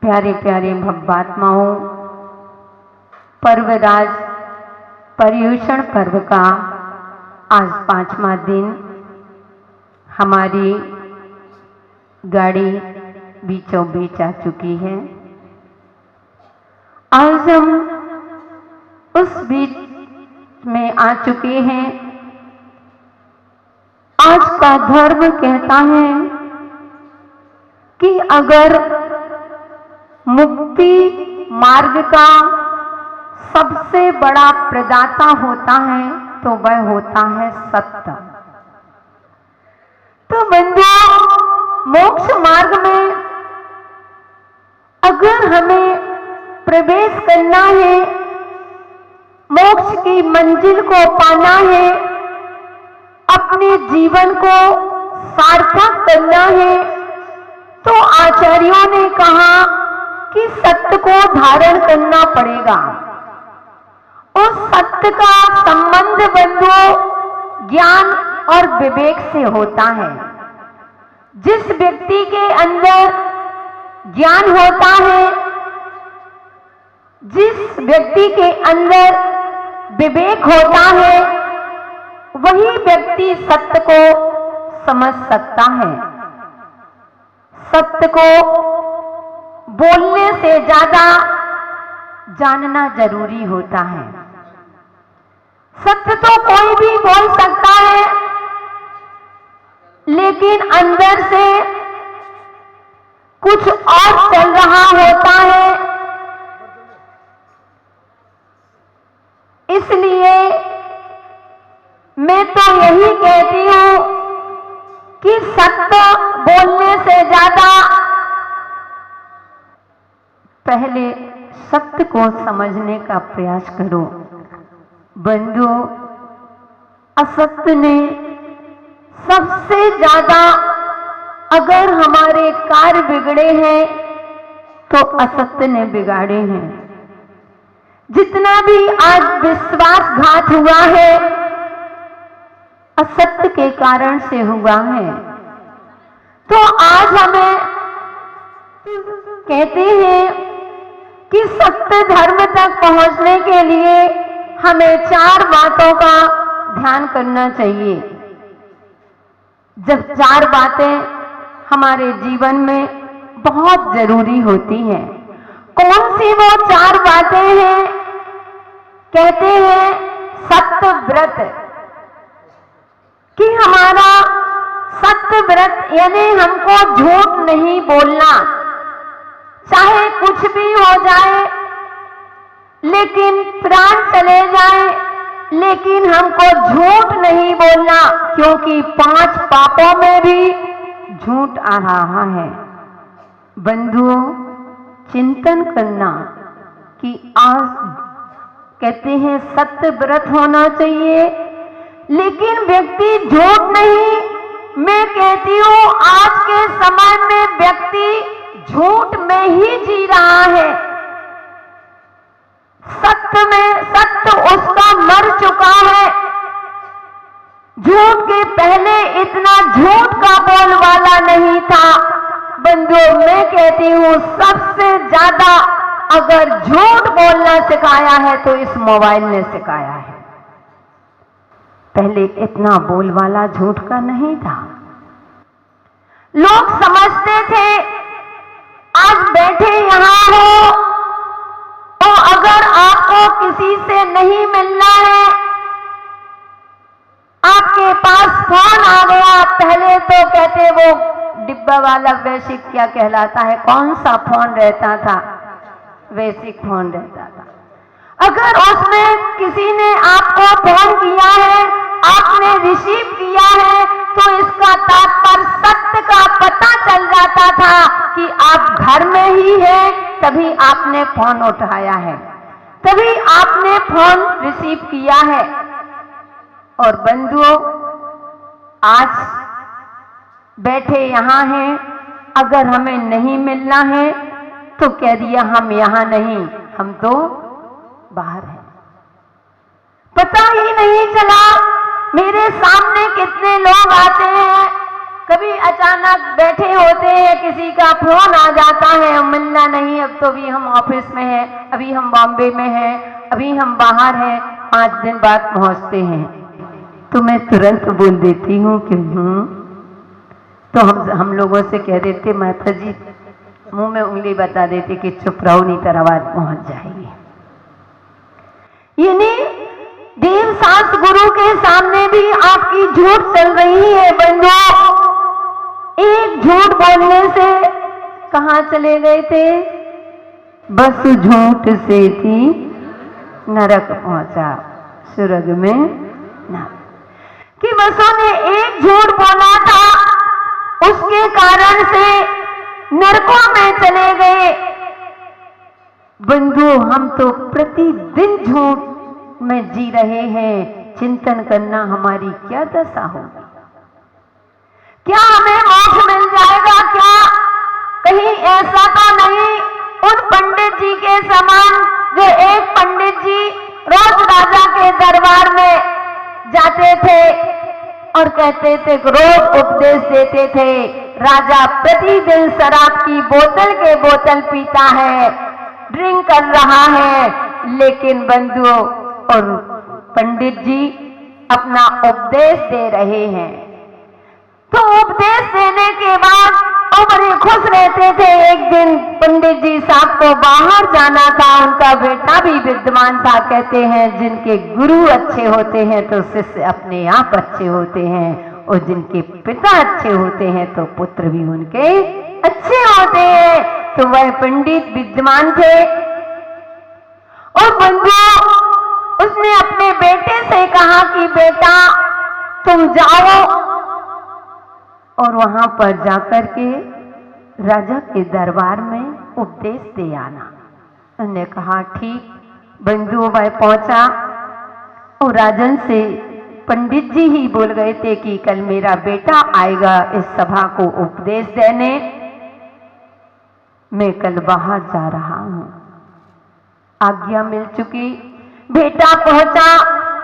प्यारे प्यारे भव्यात्माओं, पर्वराज पर्युषण पर्व का आज 5वां दिन हमारी गाड़ी बीचों बीच आ चुकी है। आज हम उस बीच में आ चुके हैं। आज का धर्म कहता है कि अगर मुक्ति मार्ग का सबसे बड़ा प्रदाता होता है तो वह होता है सत्य। तो बंधु, मोक्ष मार्ग में अगर हमें प्रवेश करना है, मोक्ष की मंजिल को पाना है, अपने जीवन को सार्थक करना है, तो आचार्यों ने कहा कि सत्य को धारण करना पड़ेगा। उस सत्य का संबंध बंधु ज्ञान और विवेक से होता है। जिस व्यक्ति के अंदर ज्ञान होता है, जिस व्यक्ति के अंदर विवेक होता है, वही व्यक्ति सत्य को समझ सकता है। सत्य को बोलने से ज्यादा जानना जरूरी होता है। सत्य तो कोई भी बोल सकता है, लेकिन अंदर से कुछ और चल रहा होता है। इसलिए मैं तो यही कहती हूं कि सत्य बोलने से ज्यादा पहले सत्य को समझने का प्रयास करो। बंधु, असत्य ने सबसे ज्यादा अगर हमारे कार्य बिगड़े हैं तो असत्य ने बिगाड़े हैं। जितना भी आज विश्वासघात हुआ है, असत्य के कारण से हुआ है। तो आज हमें कहते हैं कि सत्य धर्म तक पहुंचने के लिए हमें 4 बातों का ध्यान करना चाहिए। जब 4 बातें हमारे जीवन में बहुत जरूरी होती हैं। कौन सी वो 4 बातें हैं? कहते हैं सत्य व्रत, कि हमारा सत्य व्रत यानी हमको झूठ नहीं बोलना। चाहे कुछ भी हो जाए, लेकिन प्राण चले जाए, लेकिन हमको झूठ नहीं बोलना, क्योंकि 5 पापों में भी झूठ आ रहा है। बंधुओं, चिंतन करना कि आज कहते हैं सत्य व्रत होना चाहिए, लेकिन व्यक्ति झूठ नहीं। मैं कहती हूं आज के समय में व्यक्ति झूठ में ही जी रहा है। सत्य उसका मर चुका है। झूठ के पहले इतना झूठ का बोलवाला नहीं था। बंधुओं, मैं कहती हूं सबसे ज्यादा अगर झूठ बोलना सिखाया है तो इस मोबाइल ने सिखाया है। पहले इतना बोलवाला झूठ का नहीं था। लोग समझते थे आज बैठे यहां हो तो अगर आपको किसी से नहीं मिलना है, आपके पास फोन आ गया। पहले तो कहते वो डिब्बा वाला बेसिक क्या कहलाता है, कौन सा फोन रहता था, बेसिक फोन रहता था। अगर उसमें किसी ने आपको फोन किया है, आपने रिसीव किया है, तो इसका तात्पर्य सत्य का पता चल जाता था कि आप घर में ही हैं, तभी आपने फोन उठाया है, तभी आपने फोन रिसीव किया है। और बंधुओं, आज बैठे यहां हैं, अगर हमें नहीं मिलना है तो कह दिया हम यहां नहीं, हम तो बाहर हैं। पता ही नहीं चला मेरे सामने कितने लोग आते हैं, कभी अचानक बैठे होते हैं, किसी का फोन आ जाता है, मिलना नहीं, अब तो भी हम ऑफिस में हैं, अभी हम बॉम्बे में हैं, अभी हम बाहर हैं, 5 दिन बाद पहुंचते हैं, तो मैं तुरंत बोल देती हूँ कि तो हम लोगों से कह देते, माता जी मुंह में उंगली बता देते कि चुप रहो नहीं तो आवाज पहुंच जाएगी। यानी देव शास्त्र गुरु के सामने भी आपकी झूठ चल रही है बंधुओं। एक झूठ बोलने से कहां चले गए थे? बस झूठ से थी नरक पहुंचा, स्वर्ग में ना। कि बसों ने एक झूठ बोला था, उसके कारण से नरकों में चले गए। बंधु, हम तो प्रतिदिन झूठ में जी रहे हैं। चिंतन करना हमारी क्या दशा होगी? क्या हमें मोक्ष मिल जाएगा? क्या कहीं ऐसा तो नहीं उन पंडित जी के समान, जो एक पंडित जी रोज राजा के दरबार में जाते थे और कहते थे, रोज उपदेश देते थे, राजा प्रतिदिन शराब की बोतल के बोतल पीता है, ड्रिंक कर रहा है। लेकिन बंधुओं, और पंडित जी अपना उपदेश दे रहे हैं, तो उपदेश देने के बाद वो बड़े खुश रहते थे। एक दिन पंडित जी साहब को बाहर जाना था, उनका बेटा भी विद्वान था। कहते हैं, जिनके गुरु अच्छे होते हैं तो शिष्य अपने आप अच्छे होते हैं, और जिनके पिता अच्छे होते हैं तो पुत्र भी उनके अच्छे होते हैं। तो वह पंडित विद्वान थे, और बंधु उसने अपने बेटे से कहा कि बेटा तुम जाओ और वहां पर जाकर के राजा के दरबार में उपदेश दे आना। उन्होंने कहा ठीक। बंधु वह पहुंचा और राजन से पंडित जी ही बोल गए थे कि कल मेरा बेटा आएगा इस सभा को उपदेश देने, मैं कल बाहर जा रहा हूं। आज्ञा मिल चुकी। बेटा पहुंचा,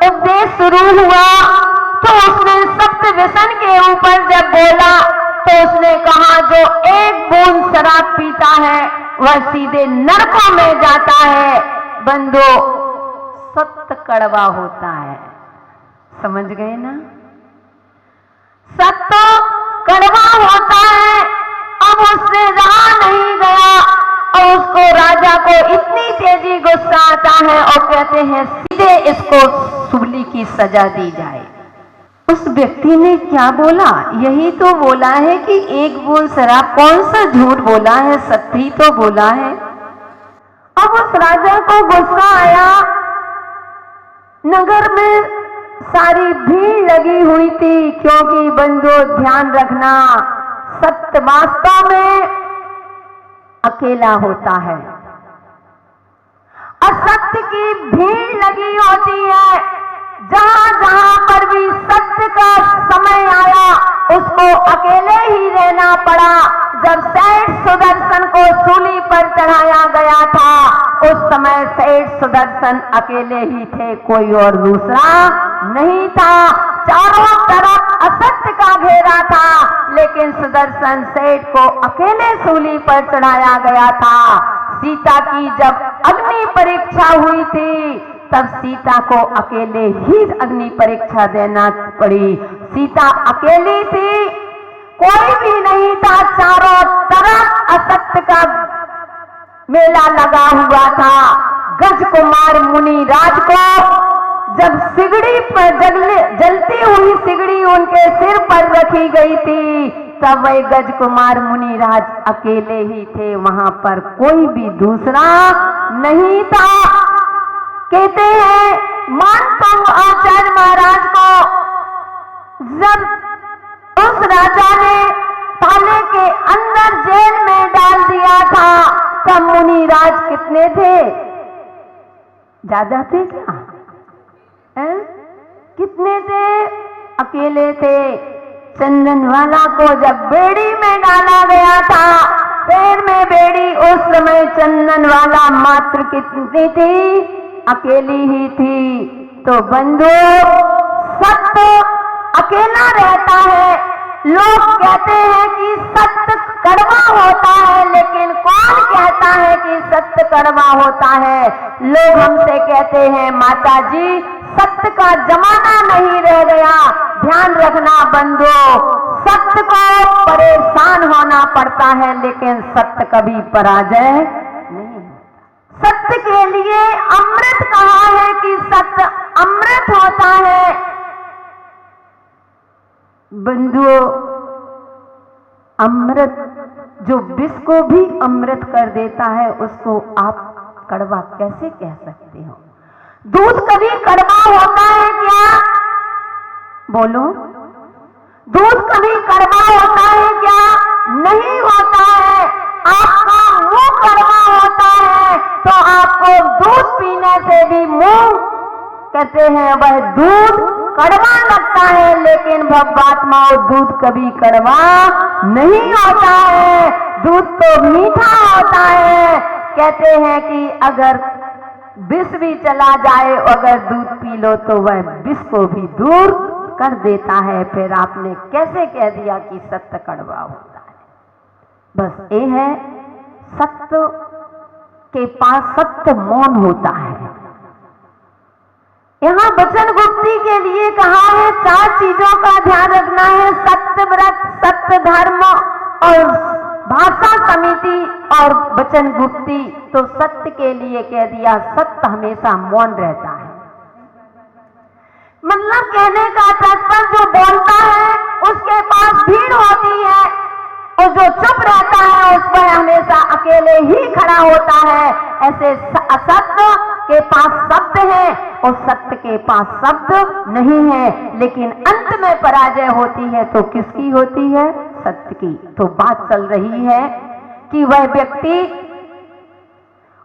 उपदेश शुरू हुआ, तो उसने सप्त व्यसन के ऊपर जब बोला तो उसने कहा, जो एक बूंद शराब पीता है वह सीधे नरकों में जाता है। बंधु, सत्य कड़वा होता है, समझ गए ना? सत्य कड़वा होता है। अब उससे रहा नहीं गया और उसको राजा को इतनी तेजी गुस्सा आता है और कहते हैं सीधे इसको सूली की सजा दी जाए। उस व्यक्ति ने क्या बोला? यही तो बोला है कि एक बूंद शराब, कौन सा झूठ बोला है, सत्य ही तो बोला है। अब उस राजा को गुस्सा आया। नगर में सारी भीड़ लगी हुई थी, क्योंकि बंधु ध्यान रखना, सत्य वास्तव में अकेला होता है, असत्य की भीड़ लगी होती है। जहां जहां पर भी सत्य का समय आया उसको अकेले ही रहना पड़ा। जब सेठ सुदर्शन को सूली पर चढ़ाया गया था उस समय सेठ सुदर्शन अकेले ही थे, कोई और दूसरा नहीं था। चारों तरफ असत्य का घेरा था, लेकिन सुदर्शन सेठ को अकेले सूली पर चढ़ाया गया था। सीता की जब अग्नि परीक्षा हुई थी तब सीता को अकेले ही अग्नि परीक्षा देना पड़ी। सीता अकेली थी, कोई भी नहीं था, चारों तरफ असत्य का मेला लगा हुआ था। गज कुमार मुनि राज को जब सिगड़ी पर जलती हुई सिगड़ी उनके सिर पर रखी गई थी, तब वह गज कुमार मुनि राज अकेले ही थे, वहां पर कोई भी दूसरा नहीं था। कहते हैं मानतों आचार्य महाराज को जब उस राजा ने ताले के अंदर जेल में डाल दिया था, तब मुनि राज कितने थे? ज्यादा थे क्या? कितने थे? अकेले थे। चंदनवाला को जब बेड़ी में डाला गया था, पैर में बेड़ी, उस समय चंदनवाला मात्र कितनी थी? अकेली ही थी। तो बंधु, सत्य अकेला रहता है, लोग कहते हैं कि सत्य कड़वा होता है, लेकिन कौन कहता है कि सत्य कड़वा होता है? लोग हमसे कहते हैं माता जी सत्य का जमाना नहीं रह गया, ध्यान रखना बंधुओं, सत्य को परेशान होना पड़ता है लेकिन सत्य कभी पराजय नहीं। सत्य के लिए अमृत कहा है कि सत्य अमृत होता है। बंधुओं, अमृत जो विष को भी अमृत कर देता है उसको आप कड़वा कैसे कह सकते हो? दूध कभी कड़वा होता है क्या? बोलो, दूध कभी कड़वा होता है क्या? नहीं होता है। आपका मुंह कड़वा होता है तो आपको दूध पीने से भी मुंह कहते हैं वह दूध कड़वा लगता है, लेकिन भव्यात्माओं दूध कभी कड़वा नहीं होता है, दूध तो मीठा होता है। कहते हैं कि अगर विष भी चला जाए, अगर दूध पी लो तो वह विष को भी दूर कर देता है। फिर आपने कैसे कह दिया कि सत्य कड़वा होता है? बस ये है, सत्य के पास सत्य मौन होता है। यहाँ वचन गुप्ती के लिए कहा है 4 चीजों का ध्यान रखना है, सत्य व्रत, सत्य धर्म और भाषा समिति और वचन गुप्ती। तो सत्य के लिए कह दिया सत्य हमेशा मौन रहता है। मतलब कहने का तात्पर्य जो बोलता है उसके पास भीड़ होती है और जो चुप रहता है उस पर हमेशा अकेले ही खड़ा होता है। ऐसे असत्य के पास शब्द है और सत्य के पास शब्द नहीं है, लेकिन अंत में पराजय होती है तो किसकी होती है? सत्य की। तो बात चल रही है कि वह व्यक्ति,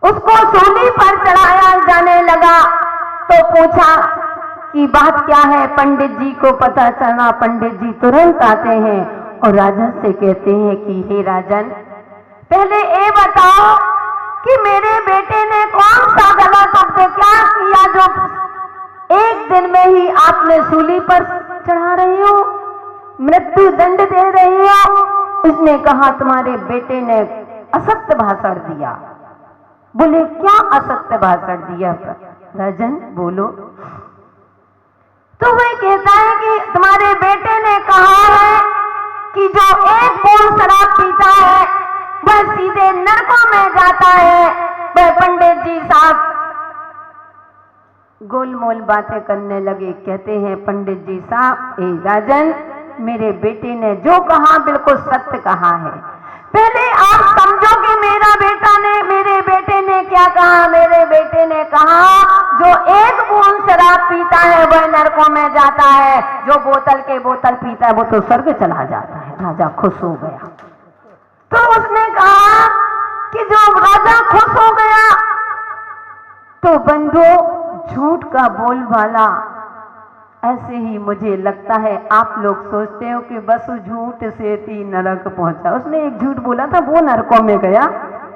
उसको सूली पर चढ़ाया जाने लगा तो पूछा कि बात क्या है? पंडित जी को पता चला। पंडित जी तुरंत आते हैं और राजन से कहते हैं कि हे राजन, पहले ये बताओ कि मेरे बेटे ने कौन सा गलत क्या किया जो एक दिन में ही आपने सूली पर चढ़ा रही हो, मृत्यु दंड दे रही हो? उसने कहा तुम्हारे बेटे ने असत्य भाषण दिया। बोले क्या असत्य भाषण दिया? राजन बोलो। तो वह कहता है कि तुम्हारे बेटे ने कहा है कि जो एक बूंद शराब पीता है वह सीधे नरकों में जाता है। वह पंडित जी साहब गोलमोल बातें करने लगे। कहते हैं पंडित जी साहब, ए राजन, मेरे बेटे ने जो कहा बिल्कुल सत्य कहा है। पहले आप समझो कि मेरे बेटे ने क्या कहा। मेरे बेटे ने कहा जो एक बूंद शराब पीता है वह नरकों में जाता है, जो बोतल के बोतल पीता है वो तो स्वर्ग चला जाता है। राजा खुश हो गया। तो उसने कहा कि जो राजा खुश हो गया, तो बंधु झूठ का बोलबाला ऐसे ही मुझे लगता है आप लोग सोचते हो कि बस झूठ से ही नरक पहुंचा। उसने एक झूठ बोला था वो नरकों में गया।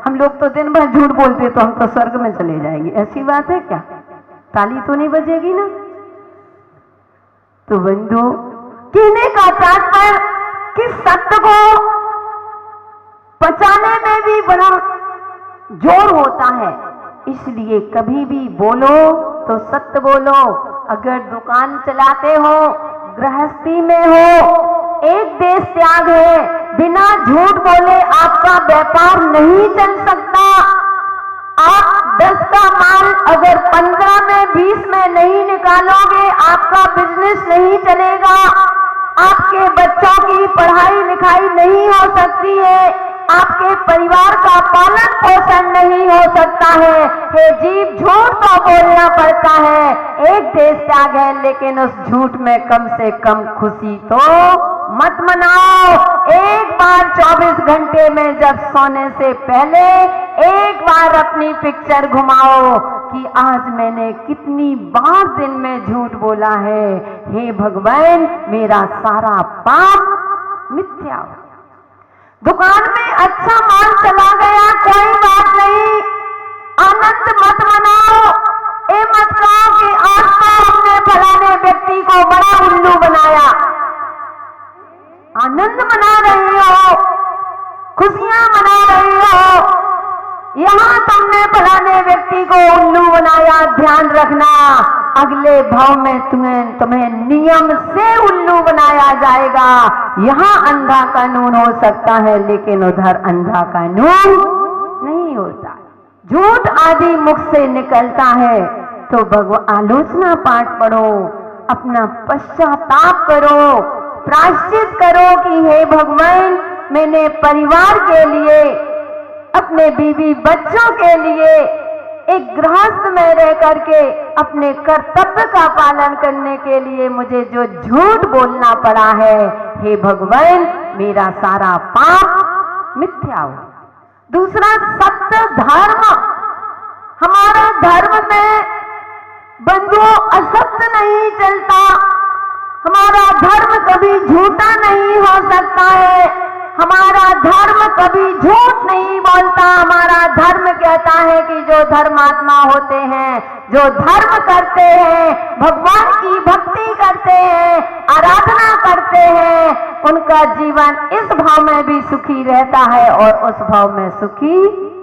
हम लोग तो दिन भर झूठ बोलते तो हम तो स्वर्ग में चले जाएंगे। ऐसी बात है क्या? ताली तो नहीं बजेगी ना? तो बंधु कहने का तात्पर्य कि सत्य को पचाने में भी बड़ा जोर होता है, इसलिए कभी भी बोलो तो सत्य बोलो। अगर दुकान चलाते हो, गृहस्थी में हो, एक देश त्याग है, बिना झूठ बोले आपका व्यापार नहीं चल सकता। आप 10 का माल अगर 15 में 20 में नहीं निकालोगे आपका बिजनेस नहीं चलेगा, आपके बच्चों की पढ़ाई लिखाई नहीं हो सकती है, आपके परिवार का पालन पोषण नहीं हो सकता है। हे जीव, झूठ तो बोलना पड़ता है। एक देश त्याग है, लेकिन उस झूठ में कम से कम खुशी तो मत मनाओ। एक बार 24 घंटे में जब सोने से पहले एक बार अपनी पिक्चर घुमाओ कि आज मैंने कितनी बार दिन में झूठ बोला है। हे भगवान, मेरा सारा पाप मिथ्या हो। दुकान में अच्छा माल चला गया, कोई बात नहीं, आनंद मत मनाओ। ये मत कहो कि आज तो हमने फलाने व्यक्ति को बड़ा उल्लू बनाया, आनंद मना रहे हो, खुशियां मना रहे हो, यहाँ तुमने फलाने व्यक्ति को उल्लू बनाया, ध्यान रखना अगले भाव में तुम्हें नियम से उल्लू बनाया जाएगा। यहाँ अंधा कानून हो सकता है लेकिन उधर अंधा कानून नहीं होता। झूठ आदि मुख से निकलता है तो भगवान आलोचना पाठ पढ़ो, अपना पश्चाताप करो, प्रायश्चित करो कि हे भगवान, मैंने परिवार के लिए, अपने बीवी बच्चों के लिए, एक गृहस्थ में रह करके अपने कर्तव्य का पालन करने के लिए मुझे जो झूठ बोलना पड़ा है, हे भगवान मेरा सारा पाप मिथ्या हो। दूसरा, सत्य धर्म। हमारा धर्म में बंधुओं असत्य नहीं चलता। हमारा धर्म कभी झूठा नहीं हो सकता है। हमारा धर्म कभी झूठ नहीं बोलता। हमारा धर्म कहता है कि जो धर्मात्मा होते हैं, जो धर्म करते हैं, भगवान की भक्ति करते हैं, आराधना करते हैं, उनका जीवन इस भाव में भी सुखी रहता है और उस भाव में सुखी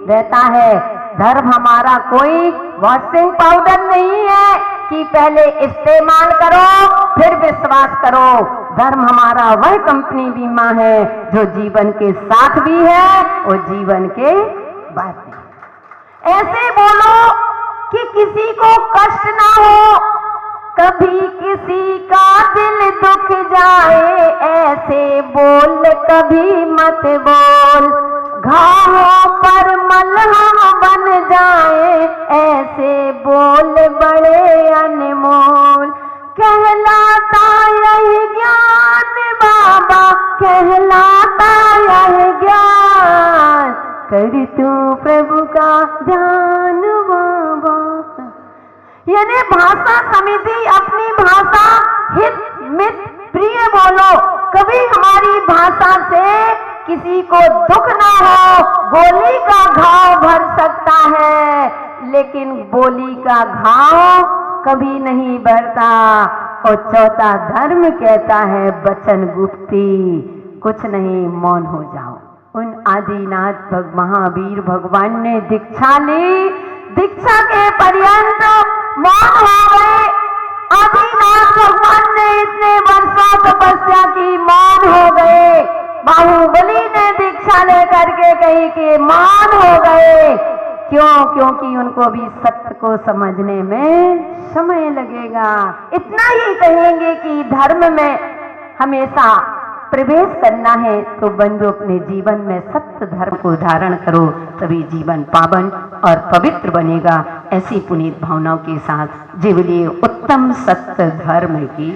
रहता है। धर्म हमारा कोई वॉशिंग पाउडर नहीं है कि पहले इस्तेमाल करो फिर विश्वास करो। धर्म हमारा वह कंपनी बीमा है जो जीवन के साथ भी है और जीवन के बाद भी। ऐसे बोलो कि किसी को कष्ट ना हो, कभी किसी का दिल दुख जाए, ऐसे बोल कभी मत बोल। घावों पर मलहम बन जाए, ऐसे बोल बड़े अनमोल। कहलाता यही ज्ञान बाबा, कहलाता यही ज्ञान, कर तू प्रभु का ध्यान बाबा। यानी भाषा समिति अपनी भाषा हित मित प्रिय बोलो। कभी हमारी भाषा से किसी को दुख ना हो। गोली का घाव भर सकता है लेकिन बोली का घाव कभी नहीं भरता। और चौथा धर्म कहता है वचन गुप्ती, कुछ नहीं मौन हो जाओ। उन आदिनाथ महावीर भगवान ने दीक्षा ली, दीक्षा के पर्यंत मौन हो गए। आदिनाथ भगवान ने इतने वर्षों तपस्या की, मौन हो गए। बाहुबली ने दीक्षा लेकर के कही कि मौन हो गए। क्यों? क्योंकि उनको भी सत्य को समझने में समय लगेगा। इतना ही कहेंगे कि धर्म में हमेशा प्रवेश करना है तो बंधु अपने जीवन में सत्य धर्म को धारण करो, तभी जीवन पावन और पवित्र बनेगा। ऐसी पुनीत भावनाओं के साथ जीवलिए उत्तम सत्य धर्म की